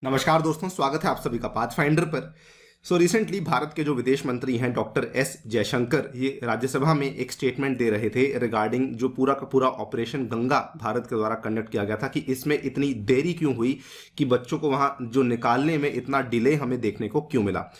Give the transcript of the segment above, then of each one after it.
नमस्कार दोस्तों, स्वागत है आप सभी का पाथफाइंडर पर। रिसेंटली भारत के जो विदेश मंत्री हैं डॉक्टर एस जयशंकर, ये राज्यसभा में एक स्टेटमेंट दे रहे थे रिगार्डिंग जो पूरा का पूरा ऑपरेशन गंगा भारत के द्वारा कंडक्ट किया गया था कि इसमें इतनी देरी क्यों हुई, कि बच्चों को वहां जो निकालने में इतना डिले हमें देखने को क्यों मिला।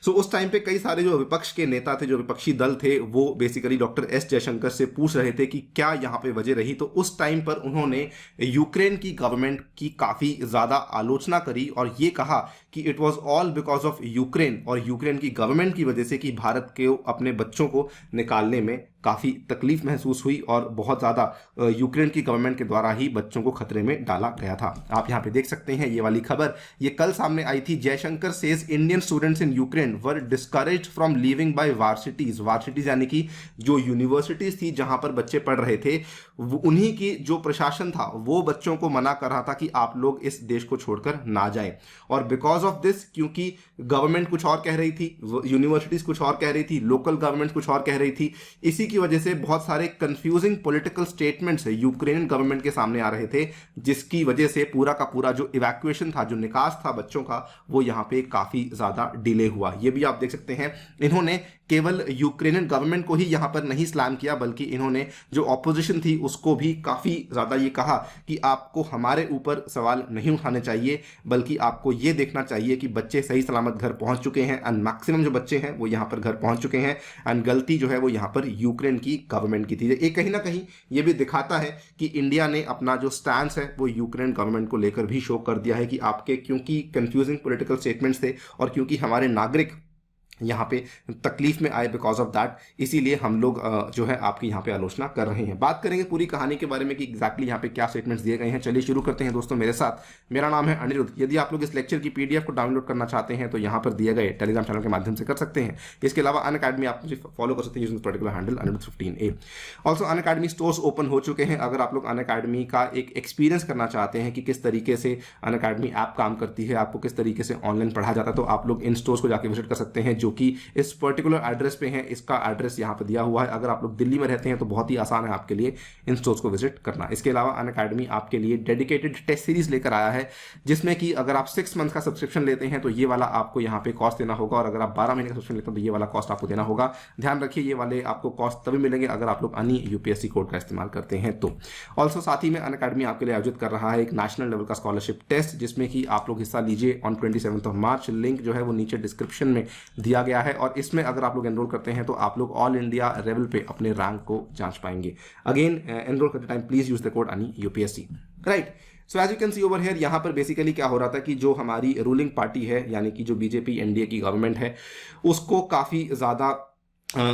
उस टाइम पे कई सारे जो विपक्ष के नेता थे, जो विपक्षी दल थे, वो बेसिकली डॉक्टर एस जयशंकर से पूछ रहे थे कि क्या यहाँ पे वजह रही। तो उस टाइम पर उन्होंने यूक्रेन की गवर्नमेंट की काफी ज्यादा आलोचना करी और ये कहा कि it was all because of Ukraine और यूक्रेन की गवर्नमेंट की वजह से कि भारत के अपने बच्चों को निकालने में काफी तकलीफ महसूस हुई और बहुत ज्यादा यूक्रेन की गवर्नमेंट के द्वारा ही बच्चों को खतरे में डाला गया था। आप यहां पे देख सकते हैं ये वाली खबर, ये कल सामने आई थी। Jaishankar says Indian students in Ukraine were discouraged from leaving by varsities. Varsities यानी कि जो यूनिवर्सिटीज थी जहां पर बच्चे पढ़ रहे थे, उन्हीं की जो प्रशासन था वो बच्चों को मना कर रहा था कि आप लोग इस देश को छोड़कर ना जाएं। और बिकॉज ऑफ दिस, क्योंकि गवर्नमेंट कुछ और कह रही थी, यूनिवर्सिटीज कुछ और कह रही थी, लोकल गवर्नमेंट कुछ और कह रही थी, इसी की वजह से बहुत सारे confusing political statements Ukrainian government के सामने आ रहे थे, जिसकी वजह से पूरा का पूरा जो इवैक्यूएशन था, जो निकास था बच्चों का, वो यहां पे काफी ज्यादा डिले हुआ। ये भी आप देख सकते हैं। इन्होंने केवल यूक्रेनियन गवर्नमेंट को ही यहां पर नहीं स्लैम किया, बल्कि इन्होंने जो ऑपोजिशन थी उसको भी काफी ज्यादा ये कहा कि आपको हमारे ऊपर सवाल नहीं उठाने चाहिए, बल्कि आपको ये देखना चाहिए कि बच्चे सही सलामत घर पहुंच चुके हैं एंड मैक्सिमम जो बच्चे हैं वो यहां पर घर पहुंच चुके हैं एंड गलती जो है वो यहां पर यूक्रेन की गवर्नमेंट की थी। ये कहीं ना कहीं ये भी दिखाता है कि इंडिया ने अपना जो स्टैंड है वो यूक्रेन गवर्नमेंट को लेकर भी शो कर दिया है कि आपके क्योंकि कंफ्यूजिंग पॉलिटिकल स्टेटमेंट्स थे और क्योंकि हमारे नागरिक यहाँ पे तकलीफ में आए बिकॉज ऑफ दैट, इसीलिए हम लोग जो है आपकी यहाँ पे आलोचना कर रहे हैं। बात करेंगे पूरी कहानी के बारे में कि एग्जैक्टली यहाँ पे क्या स्टेटमेंट्स दिए गए हैं। चलिए शुरू करते हैं दोस्तों मेरे साथ। मेरा नाम है अनिरुद्ध। यदि आप लोग इस लेक्चर की पीडीएफ को डाउनलोड करना चाहते हैं तो यहाँ पर दिए गए टेलीग्राम चैनल के माध्यम से कर सकते हैं। इसके अलावा अनअकैडमी आप मुझे फॉलो कर सकते हैं यूजिंग पर्टिकुलर हैंडल अनिरुद्ध15A। ऑल्सो अनअकैडमी स्टोर्स ओपन हो चुके हैं। अगर आप लोग अनअकैडमी का एक एक्सपीरियंस करना चाहते हैं कि किस तरीके से अनअकैडमी ऐप काम करती है, आपको किस तरीके से ऑनलाइन पढ़ा जाता है, तो आप लोग इन स्टोर्स को जाकर विजिट कर सकते हैं, जो कि इस पर्टिकुलर एड्रेस पे है। इसका एड्रेस यहाँ पे दिया हुआ है। अगर आप लोग दिल्ली में रहते हैं तो बहुत ही आसान है आपके लिए इन स्टोर्स को विजिट करना। इसके अलावा अनअकैडमी आपके लिए डेडिकेटेड टेस्ट सीरीज लेकर आया है, जिसमें कि अगर आप 6 मंथ का सब्सक्रिप्शन लेते हैं तो ये वाला आपको यहाँ पे कॉस्ट देना होगा, और अगर आप 12 महीने का सब्सक्रिप्शन लेते हैं तो ये वाला कॉस्ट आपको देना होगा। ध्यान रखिए, ये वाले आपको कॉस्ट तभी मिलेंगे अगर आप लोग अनी यूपीएससी कोड का इस्तेमाल करते हैं तो। ऑल्सो साथ ही में अनअकैडमी आपके लिए आयोजित कर रहा है एक नेशनल लेवल का स्कॉलरशिप टेस्ट, जिसमें कि आप लोग हिस्सा लीजिए ऑन 27 मार्च। लिंक जो है वो नीचे डिस्क्रिप्शन में दिया गया है, और इसमें अगर आप लोग एनरोल करते हैं तो आप लोग ऑल इंडिया लेवल पे अपने रैंक को जांच पाएंगे। अगेन, एनरोल करते time please use the code Ani UPSC, right. So as you can see over here, यहाँ पर बेसिकली क्या हो रहा था कि जो हमारी रूलिंग पार्टी है, यानी कि जो बीजेपी एनडीए की गवर्नमेंट है, उसको काफी ज्यादा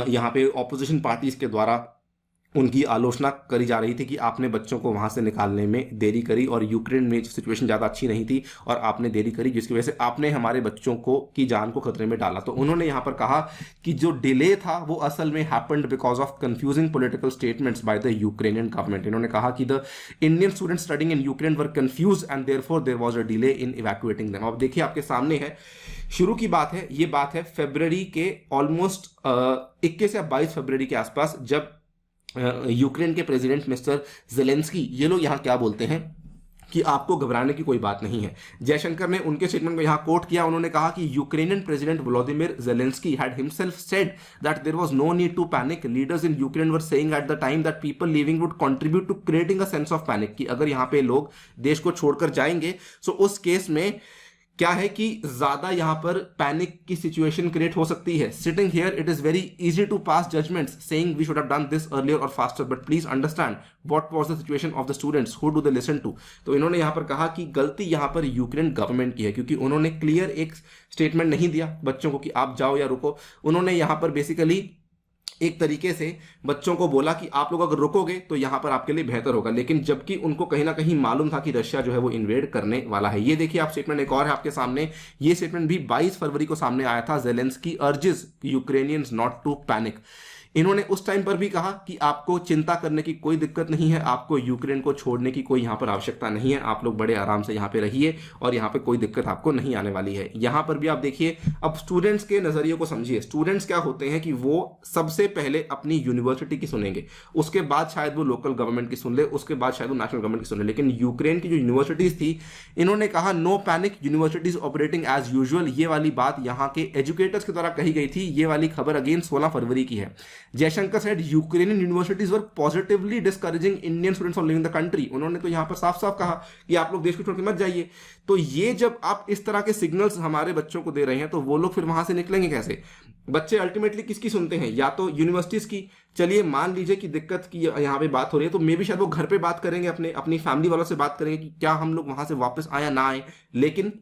यहाँ पे ऑपोजिशन पार्टीज के द्वारा उनकी आलोचना करी जा रही थी कि आपने बच्चों को वहां से निकालने में देरी करी, और यूक्रेन में सिचुएशन ज़्यादा अच्छी नहीं थी और आपने देरी करी, जिसकी वजह से आपने हमारे बच्चों को की जान को खतरे में डाला। तो उन्होंने यहाँ पर कहा कि जो डिले था वो असल में happened because of confusing political statements by the Ukrainian government. इन्होंने कहा कि the Indian students studying in Ukraine were confuse and therefore there was a delay in evacuating them. अब देखिए आपके सामने है, शुरू की बात है, ये बात है फरवरी के ऑलमोस्ट 21 या 22 फरवरी के आसपास, जब यूक्रेन के प्रेसिडेंट मिस्टर जेलेंस्की, ये लोग यहाँ क्या बोलते हैं कि आपको घबराने की कोई बात नहीं है। जयशंकर ने उनके स्टेटमेंट को यहाँ कोट किया। उन्होंने कहा कि Ukrainian president Vladimir Zelensky had himself said that there was no need to panic. Leaders in Ukraine were saying at the time that people leaving would contribute to creating a sense of panic, कि अगर यहाँ पे लोग देश को छोड़कर जाएंगे सो उस केस में क्या है कि ज्यादा यहां पर पैनिक की सिचुएशन क्रिएट हो सकती है। Sitting here it is very easy to pass judgments saying we should have done this earlier और faster, but please understand what was the situation of the students, who do they listen to. तो इन्होंने यहां पर कहा कि गलती यहां पर यूक्रेन गवर्नमेंट की है, क्योंकि उन्होंने क्लियर एक स्टेटमेंट नहीं दिया बच्चों को कि आप जाओ या रुको। उन्होंने यहां पर बेसिकली एक तरीके से बच्चों को बोला कि आप लोग अगर रुकोगे तो यहां पर आपके लिए बेहतर होगा, लेकिन जबकि उनको कहीं ना कहीं मालूम था कि रशिया जो है वो इन्वेड करने वाला है। ये देखिए आप स्टेटमेंट एक और है आपके सामने, ये स्टेटमेंट भी 22 फरवरी को सामने आया था। Zelensky urges Ukrainians not to panic. इन्होंने उस टाइम पर भी कहा कि आपको चिंता करने की कोई दिक्कत नहीं है, आपको यूक्रेन को छोड़ने की कोई यहां पर आवश्यकता नहीं है, आप लोग बड़े आराम से यहां पे रहिए और यहां पे कोई दिक्कत आपको नहीं आने वाली है। यहां पर भी आप देखिए, अब स्टूडेंट्स के नजरिए को समझिए। स्टूडेंट्स क्या होते हैं कि वो सबसे पहले अपनी यूनिवर्सिटी की सुनेंगे, उसके बाद शायद वो लोकल गवर्नमेंट की सुन ले, उसके बाद शायद वो नेशनल गवर्नमेंट की सुन ले। लेकिन यूक्रेन की जो यूनिवर्सिटीज थी, इन्होंने कहा no panic, universities operating as usual. ये वाली बात यहां के एजुकेटर्स के द्वारा कही गई थी। ये वाली खबर अगेन 16 फरवरी की है। Jaishankar said Ukrainian universities were positively discouraging Indian students from living the country. उन्होंने तो यहां पर साफ साफ कहा कि आप लोग देश को छोड़ के मत जाइए। तो ये जब आप इस तरह के सिग्नल्स हमारे बच्चों को दे रहे हैं, तो वो लोग फिर वहां से निकलेंगे कैसे? बच्चे अल्टीमेटली किसकी सुनते हैं? या तो यूनिवर्सिटीज की। चलिए मान लीजिए कि दिक्कत की यहाँ पे बात हो रही है, तो मे भी शायद वो घर पे बात करेंगे, अपनी फैमिली वालों से बात करेंगे कि क्या हम लोग वहां से वापस आए या ना आए। लेकिन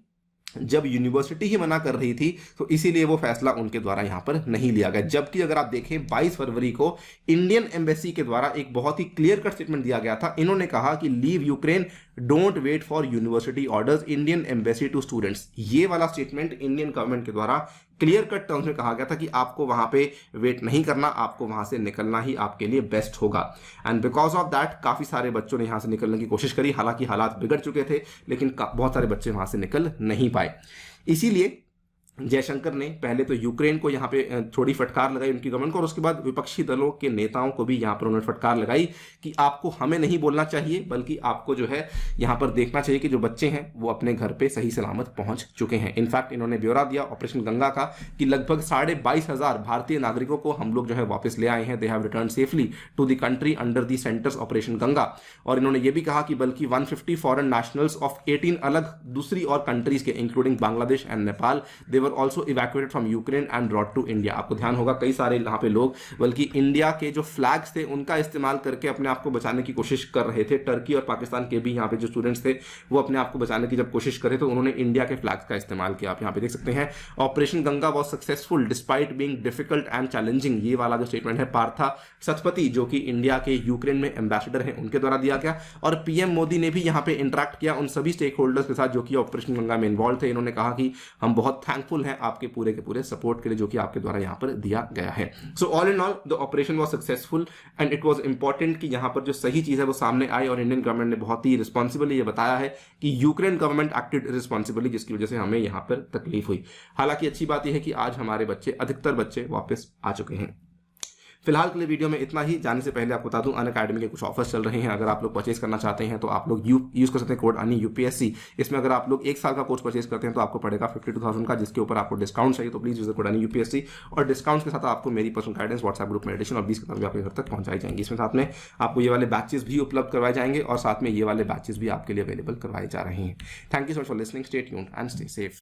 जब यूनिवर्सिटी ही मना कर रही थी, तो इसीलिए वो फैसला उनके द्वारा यहां पर नहीं लिया गया। जबकि अगर आप देखें 22 फरवरी को इंडियन एम्बेसी के द्वारा एक बहुत ही क्लियर कट स्टेटमेंट दिया गया था। इन्होंने कहा कि leave Ukraine, don't wait for university orders, Indian embassy to students. ये वाला स्टेटमेंट इंडियन गवर्नमेंट के द्वारा क्लियर कट टर्म्स में कहा गया था कि आपको वहां पे वेट नहीं करना, आपको वहां से निकलना ही आपके लिए बेस्ट होगा। एंड बिकॉज ऑफ दैट काफी सारे बच्चों ने यहां से निकलने की कोशिश करी, हालांकि हालात बिगड़ चुके थे, लेकिन बहुत सारे बच्चे वहां से निकल नहीं पाए। इसीलिए जयशंकर ने पहले तो यूक्रेन को यहाँ पे थोड़ी फटकार लगाई उनकी गवर्नमेंट को, और उसके बाद विपक्षी दलों के नेताओं को भी यहाँ पर उन्होंने फटकार लगाई कि आपको हमें नहीं बोलना चाहिए, बल्कि आपको जो है यहाँ पर देखना चाहिए कि जो बच्चे हैं वो अपने घर पे सही सलामत पहुंच चुके हैं। इनफैक्ट इन्होंने ब्यौरा दिया ऑपरेशन गंगा का कि लगभग 22,500 भारतीय नागरिकों को हम लोग जो है वापस ले आए हैं। They have return safely to the country under the centre's operation Ganga. और इन्होंने ये भी कहा कि बल्कि 150 फॉरेन नेशनल्स ऑफ 18 अलग दूसरी और कंट्रीज के including Bangladesh and Nepal, they were also evacuated from Ukraine and brought to India. आपको ध्यान होगा कई सारे यहाँ पे लोग बल्कि इंडिया के जो फ्लैग्स थे उनका इस्तेमाल करके अपने आप को बचाने की कोशिश कर रहे थे। टर्की और पाकिस्तान के भी यहाँ पे जो स्टूडेंट्स थे वो अपने आप को बचाने की जब कोशिश करे तो उन्होंने इंडिया के फ्लैग्स का इस्तेमाल किया। आप यहाँ पे देख सकते हैं, operation Ganga was successful despite being difficult and challenging. ये वाला जो स्टेटमेंट है पार्था सतपथी, जो कि इंडिया के यूक्रेन में एम्बेसडर है, उनके द्वारा दिया गया। और पीएम मोदी ने भी यहाँ पे इंटरेक्ट किया उन सभी स्टेक होल्डर्स के साथ जो कि ऑपरेशन गंगा में इन्वॉल्व थे। इन्होंने कहा कि हम बहुत थैंकफुल हैं आपके पूरे के पूरे सपोर्ट के लिए जो कि आपके द्वारा यहां पर दिया गया है। So all in all the operation was successful and it was important कि यहां पर जो सही चीज है वो सामने आई, और इंडियन गवर्नमेंट ने बहुत ही रिस्पॉन्सिबली ये बताया है कि यूक्रेन गवर्नमेंट एक्टेड रिस्पॉन्सिबली, जिसकी वजह से हमें यहां पर तकलीफ हुई। हालांकि अच्छी बात यह है कि आज हमारे बच्चे, अधिकतर बच्चे वापस आ चुके हैं। फिलहाल के लिए वीडियो में इतना ही। जाने से पहले आपको बता दूं अनअकैडमी के कुछ ऑफर्स चल रहे हैं। अगर आप लोग परचेज करना चाहते हैं तो आप लोग यूज कर सकते हैं कोड अनि UPSC। इसमें अगर आप लोग 1 साल का कोर्स परचेज करते हैं तो आपको पड़ेगा 52,000 का, जिसके ऊपर आपको डिस्काउंट चाहिए तो प्लीज यूज कोड अनि UPSC। और डिस्काउंट के साथ आपको मेरी पर्सनल गाइडेंस, व्हाट्सएप ग्रुप में एडिशन और 20 किताबें आपके घर तक पहुंचाई जाएंगी। इसमें साथ में आपको ये वाले बैचेस भी उपलब्ध करवाए जाएंगे और साथ में ये वाले बैचेस भी आपके लिए अवेलेबल करवाए जा रहे हैं। Thank you so much for listening, stay tuned and stay safe.